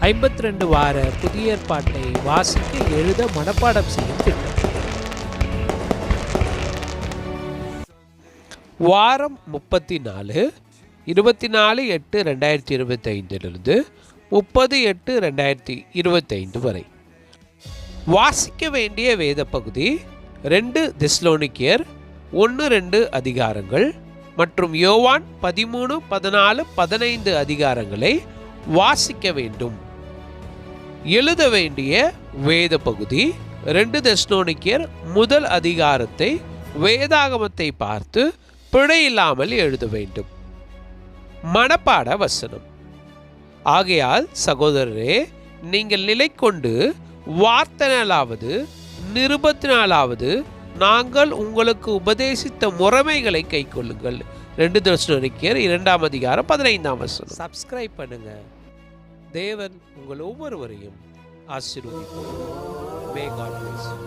52 வார புதிய ஏற்பாட்டை வாசிக்க எழுத மனப்பாடம் செய்யும் திட்டம். வாரம் 34 24/8/2025 30/8/2025 வரை. வாசிக்க வேண்டிய வேத பகுதி 2 தெசலோனிக்கேயர் 1-2 அதிகாரங்கள் மற்றும் யோவான் 13, 14, 15 அதிகாரங்களை வாசிக்க வேண்டும். எழுத வேண்டிய வேத பகுதி 2 தெசலோனிக்கேயர் 1 அதிகாரத்தை வேதாகமத்தை பார்த்து பிழையில்லாமல் எழுத வேண்டும். மனப்பாட வசனம். ஆகையால் சகோதரரே, நீங்கள் நிலை கொண்டு வார்த்தையினாலாவது நிருபத்தினாலாவது நாங்கள் உங்களுக்கு உபதேசித்த முறைமைகளை கைக்கொள்ளுங்கள். 2 தெசலோனிக்கேயர் 2 அதிகாரம் 15 வசனம். சப்ஸ்கிரைப் பண்ணுங்க. தேவன் உங்கள் ஒவ்வொருவரையும் ஆசீர்வதிப்பார். May God bless you.